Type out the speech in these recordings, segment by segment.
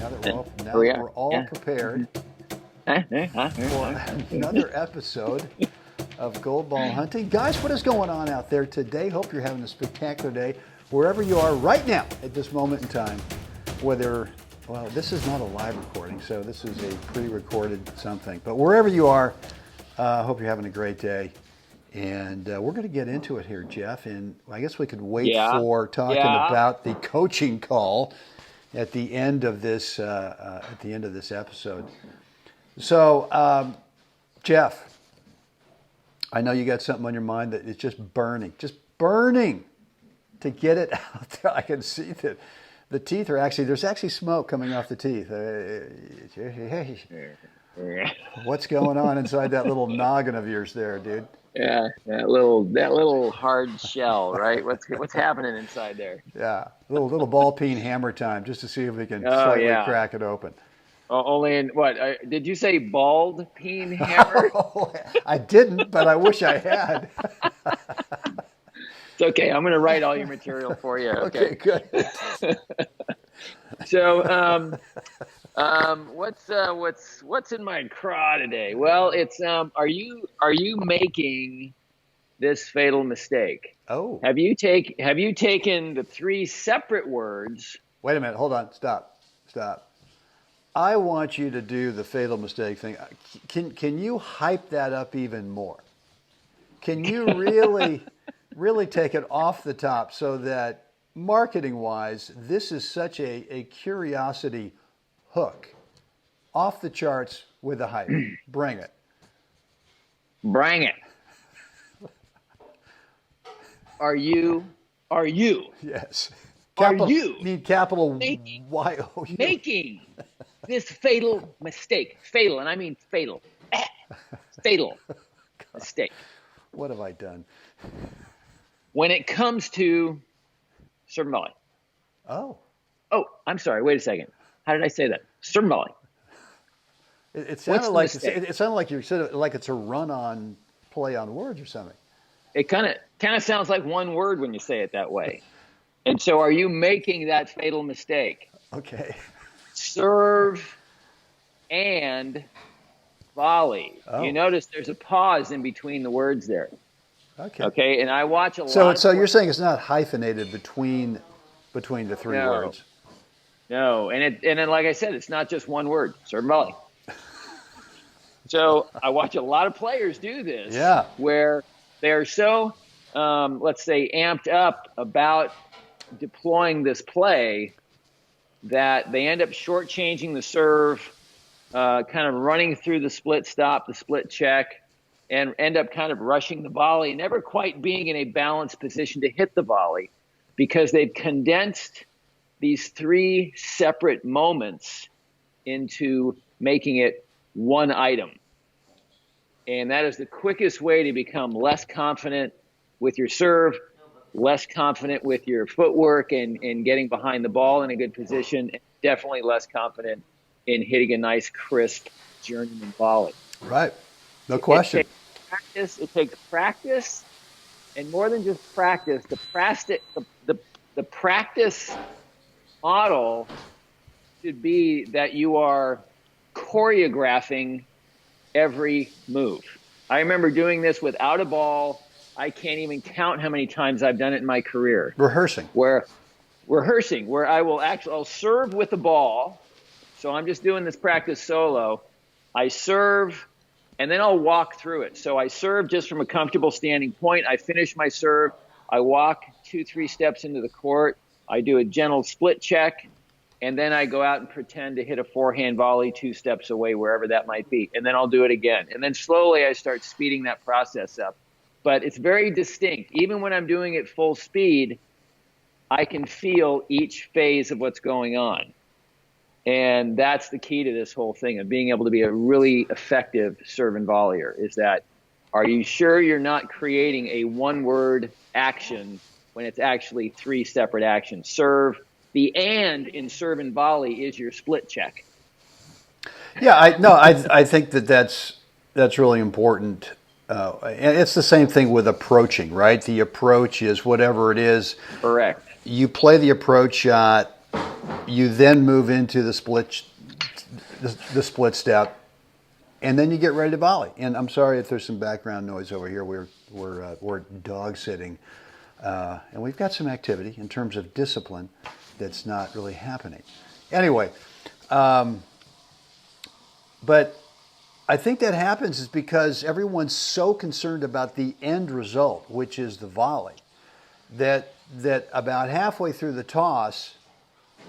Now that we're all prepared for another episode of Gold Ball Hunting. Guys, what is going on out there today? Hope you're having a spectacular day wherever you are right now at this moment in time. Whether, well, this is not a live recording, so this is a pre-recorded something. But wherever you are, I hope you're having a great day. And we're going to get into it here, Jeff. And I guess we could wait for talking about the coaching call at the end of this episode. So, Jeff, I know you got something on your mind that is just burning to get it out there. I can see that the teeth are there's actually smoke coming off the teeth. What's going on inside that little noggin of yours there, dude? Yeah, that little hard shell, right? What's happening inside there? Yeah, little ball peen hammer time, just to see if we can slightly crack it open. Only in what? Did you say bald peen hammer? I didn't, but I wish I had. It's okay. I'm going to write all your material for you. Okay, good. So, what's in my craw today? Well, it's are you making this fatal mistake? Oh. Have you taken the three separate words? Wait a minute. Hold on. Stop. I want you to do the fatal mistake thing. Can you hype that up even more? Can you really take it off the top so that marketing-wise, this is such a curiosity hook, off the charts with the hype. Bring it. Are you? Yes. Are you need capital Y-O-U. making this fatal mistake? Fatal, and I mean fatal. Fatal mistake. What have I done? When it comes to serve and volley. Oh, I'm sorry. Wait a second. How did I say that? Serve and volley. It sounded like you said it like it's a run-on play on words or something. It kind of sounds like one word when you say it that way. And so, are you making that fatal mistake? Okay. Serve and volley. Oh. You notice there's a pause in between the words there. Okay. Okay, and I watch a lot. So you're saying it's not hyphenated between the three words? No, and then like I said, it's not just one word. Serve and volley. So I watch a lot of players do this. Yeah. Where they are so, let's say, amped up about deploying this play that they end up shortchanging the serve, kind of running through the split stop, the split check, and end up kind of rushing the volley, never quite being in a balanced position to hit the volley because they've condensed these three separate moments into making it one item. And that is the quickest way to become less confident with your serve, less confident with your footwork and getting behind the ball in a good position, and definitely less confident in hitting a nice, crisp journeyman volley. Right. No question. It takes practice, and more than just practice, the practice model should be that you are choreographing every move. I remember doing this without a ball. I can't even count how many times I've done it in my career. Rehearsing, where I'll serve with the ball. So I'm just doing this practice solo. I serve, and then I'll walk through it. So I serve just from a comfortable standing point. I finish my serve. I walk 2-3 steps into the court. I do a gentle split check, and then I go out and pretend to hit a forehand volley 2 steps away, wherever that might be. And then I'll do it again. And then slowly I start speeding that process up. But it's very distinct. Even when I'm doing it full speed, I can feel each phase of what's going on. And that's the key to this whole thing of being able to be a really effective serve and volleyer, is that, are you sure you're not creating a one-word action when it's actually 3 separate actions? Serve, the and in serve and volley is your split check. Yeah, I think that's really important. And it's the same thing with approaching, right? The approach is whatever it is. Correct. You play the approach shot, You then move into the split step, and then you get ready to volley. And I'm sorry if there's some background noise over here. We're dog sitting, and we've got some activity in terms of discipline that's not really happening. Anyway, but I think that happens is because everyone's so concerned about the end result, which is the volley, that about halfway through the toss,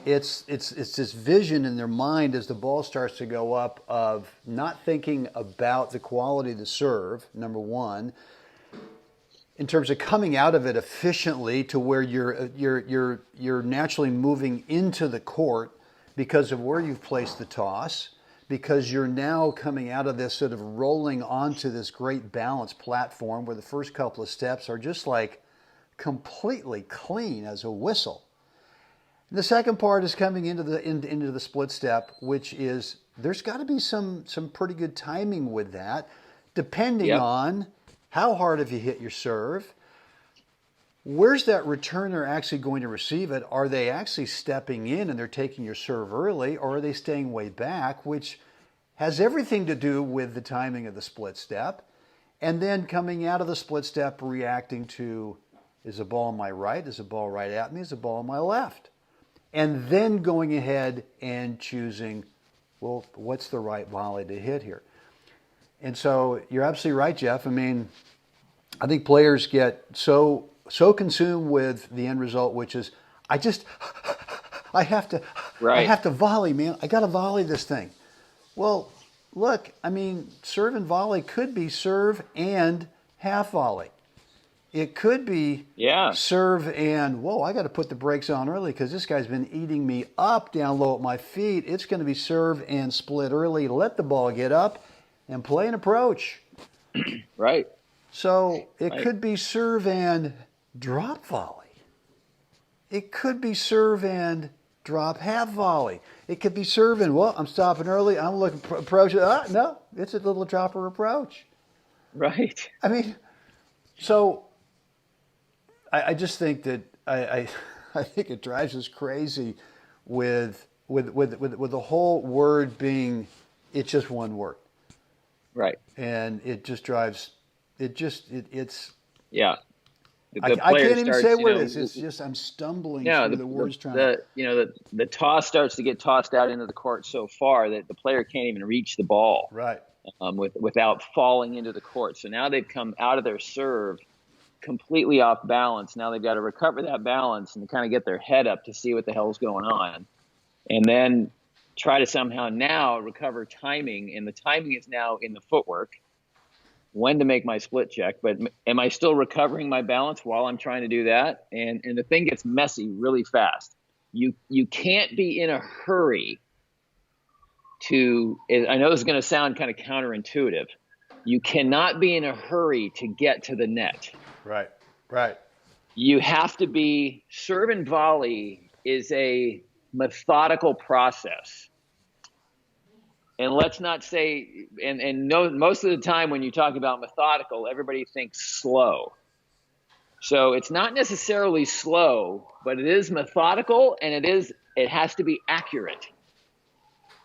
it's this vision in their mind as the ball starts to go up of not thinking about the quality of the serve, number one, in terms of coming out of it efficiently to where you're naturally moving into the court because of where you've placed the toss, because you're now coming out of this sort of rolling onto this great balance platform where the first couple of steps are just like completely clean as a whistle. And the second part is coming into the split step, which is there's got to be some pretty good timing with that, depending on how hard have you hit your serve, where's that returner actually going to receive it? Are they actually stepping in and they're taking your serve early, or are they staying way back, which has everything to do with the timing of the split step. And then coming out of the split step, reacting to, is the ball on my right? Is the ball right at me? Is the ball on my left? And then going ahead and choosing, well, what's the right volley to hit here? And so you're absolutely right, Jeff. I mean, I think players get so consumed with the end result, which is, I have to volley, man. I got to volley this thing. Well, look, I mean, serve and volley could be serve and half volley. It could be serve and, whoa, I got to put the brakes on early because this guy's been eating me up down low at my feet. It's going to be serve and split early. Let the ball get up and play an approach. Right. So it could be serve and drop volley. It could be serve and drop half volley. It could be serve and, well, I'm stopping early. I'm looking for approach. No, it's a little dropper approach. Right. I mean, so I just think that I think it drives us crazy with the whole word being, it's just one word. Right. And it just drives, it's. Yeah. I can't even say what it is. It's just I'm stumbling through the words trying to. The toss starts to get tossed out into the court so far that the player can't even reach the ball. Right. Without falling into the court. So now they've come out of their serve completely off balance. Now they've got to recover that balance and kind of get their head up to see what the hell's going on. And then try to somehow now recover timing. And the timing is now in the footwork. When to make my split check, but am I still recovering my balance while I'm trying to do that? And the thing gets messy really fast. You can't be in a hurry to, I know this is going to sound kind of counterintuitive. You cannot be in a hurry to get to the net. Right, right. You have to be, serve and volley is a methodical process. And let's not say, and no, most of the time when you talk about methodical, everybody thinks slow. So it's not necessarily slow, but it is methodical, and it has to be accurate.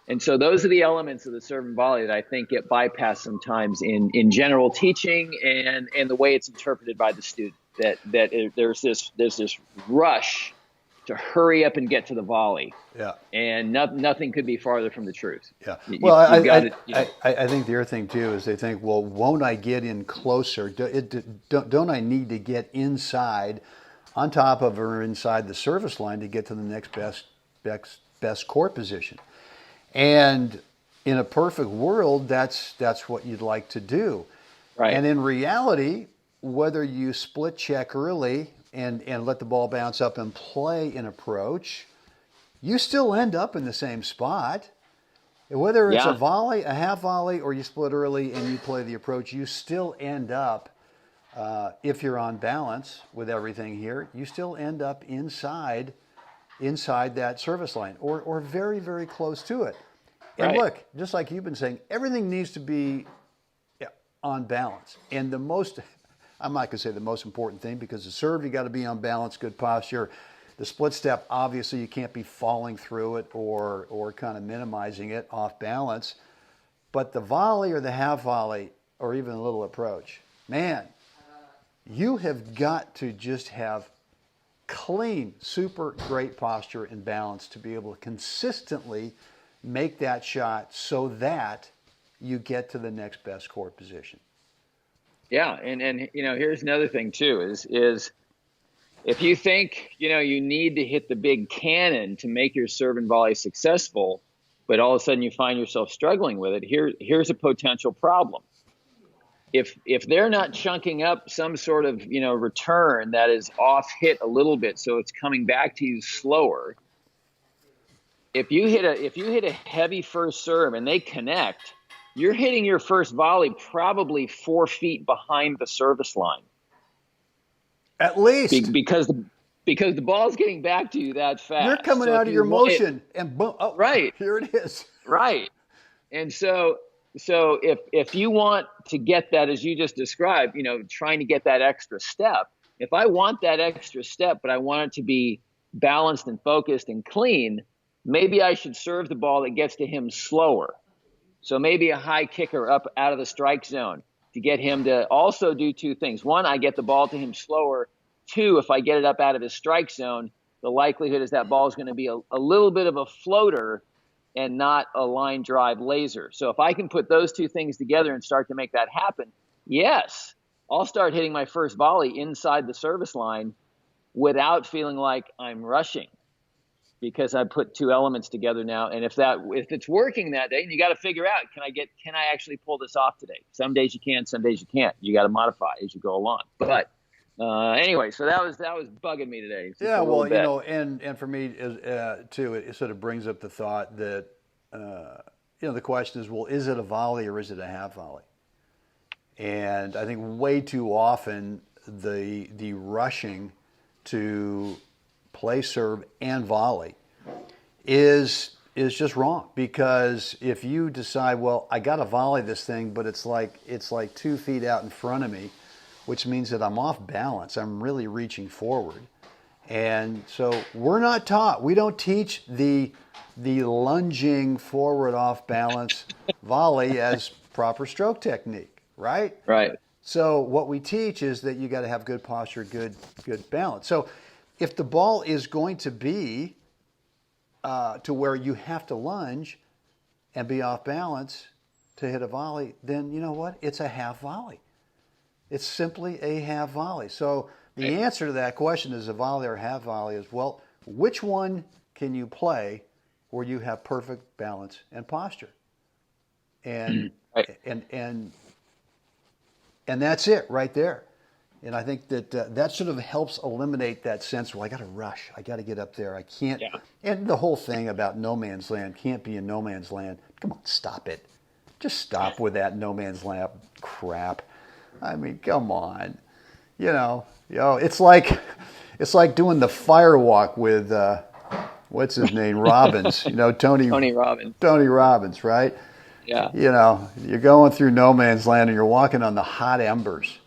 And so those are the elements of the serve and volley that I think get bypassed sometimes in general teaching and the way it's interpreted by the student. There's this rush to hurry up and get to the volley. Yeah. And nothing could be farther from the truth. Yeah. Well, I think the other thing too is they think, well, won't I get in closer? Don't I need to get inside, on top of or inside the service line to get to the next best court position? And in a perfect world, that's what you'd like to do. Right. And in reality, whether you split check early and let the ball bounce up and play an approach, you still end up in the same spot. Whether it's a volley, a half volley, or you split early and you play the approach, you still end up, if you're on balance with everything here, you still end up inside that service line or very, very close to it. And look, just like you've been saying, everything needs to be on balance. And I'm not going to say the most important thing, because the serve, you got to be on balance, good posture. The split step, obviously, you can't be falling through it or kind of minimizing it off balance. But the volley or the half volley or even a little approach, man, you have got to just have clean, super great posture and balance to be able to consistently make that shot so that you get to the next best court position. Yeah, and here's another thing too is if you think you need to hit the big cannon to make your serve and volley successful, but all of a sudden you find yourself struggling with it, here's a potential problem. If they're not chunking up some sort of return that is off hit a little bit, so it's coming back to you slower. If you hit a heavy first serve and they connect, you're hitting your first volley probably 4 feet behind the service line. At least because the ball's getting back to you that fast. You're coming out of your motion and boom, oh, right. Here it is. Right. And so if you want to get that, as you just described, trying to get that extra step, if I want that extra step, but I want it to be balanced and focused and clean, maybe I should serve the ball that gets to him slower. So maybe a high kicker up out of the strike zone to get him to also do two things. One, I get the ball to him slower. Two, if I get it up out of his strike zone, the likelihood is that ball is going to be a little bit of a floater and not a line drive laser. So if I can put those two things together and start to make that happen, yes, I'll start hitting my first volley inside the service line without feeling like I'm rushing, because I put two elements together now. And if it's working that day, and you got to figure out, can I actually pull this off today? Some days you can, some days you can't. You got to modify as you go along. But anyway, so that was bugging me today. Yeah, well, and for me too, it sort of brings up the thought that the question is, well, is it a volley or is it a half volley? And I think way too often the rushing to play serve and volley is just wrong, because if you decide, well, I got to volley this thing, but it's like 2 feet out in front of me, which means that I'm off balance. I'm really reaching forward. And so we're not taught. We don't teach the lunging forward off balance volley as proper stroke technique, right? Right. So what we teach is that you got to have good posture, good balance. So if the ball is going to be to where you have to lunge and be off balance to hit a volley, then you know what? It's a half volley. It's simply a half volley. So the answer to that question, is a volley or half volley, is, well, which one can you play where you have perfect balance and posture? And and that's it right there. And I think that that sort of helps eliminate that sense, well, I got to rush. I got to get up there. I can't. Yeah. And the whole thing about no man's land, can't be in no man's land. Come on, stop it. Just stop with that no man's land crap. I mean, come on. It's like doing the fire walk with what's his name, Robbins. Tony Robbins. Tony Robbins, right? Yeah. You're going through no man's land and you're walking on the hot embers.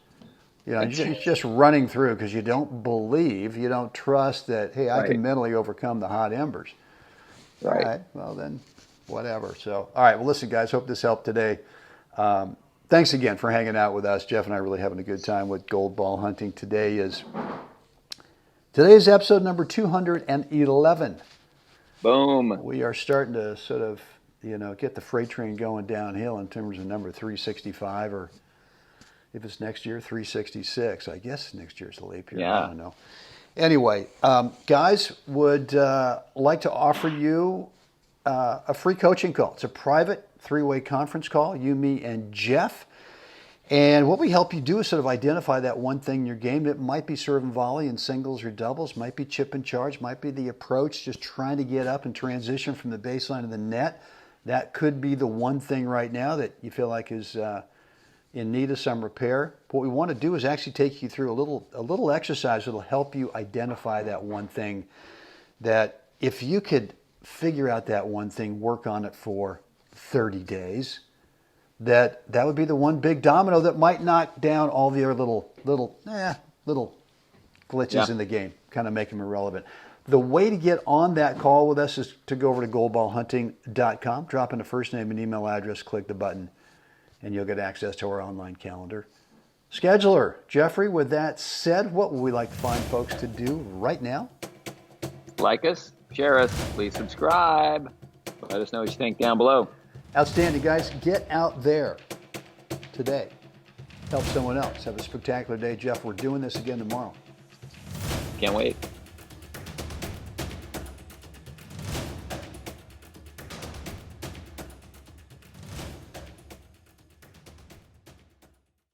You're just running through because you don't believe, you don't trust that, hey, I can mentally overcome the hot embers. Right. All right. Well, then, whatever. So, all right. Well, listen, guys, hope this helped today. Thanks again for hanging out with us. Jeff and I are really having a good time with gold ball hunting. Today is episode number 211. Boom. We are starting to sort of, get the freight train going downhill in terms of number 365, or if it's next year, 366. I guess next year's a leap year. Yeah. I don't know. Anyway, guys, would like to offer you a free coaching call. It's a private 3-way conference call, you, me, and Jeff. And what we help you do is sort of identify that one thing in your game. It might be serve and volley in singles or doubles, might be chip and charge, might be the approach, just trying to get up and transition from the baseline to the net. That could be the one thing right now that you feel like is in need of some repair. What we want to do is actually take you through a little exercise that will help you identify that one thing, that if you could figure out that one thing, work on it for 30 days, that would be the one big domino that might knock down all the other little glitches in the game, kind of make them irrelevant. The way to get on that call with us is to go over to goldballhunting.com, drop in a first name and email address, click the button, and you'll get access to our online calendar. Scheduler, Jeffrey, with that said, what would we like fine folks to do right now? Like us, share us, please subscribe. Let us know what you think down below. Outstanding, guys. Get out there today. Help someone else. Have a spectacular day. Jeff, we're doing this again tomorrow. Can't wait.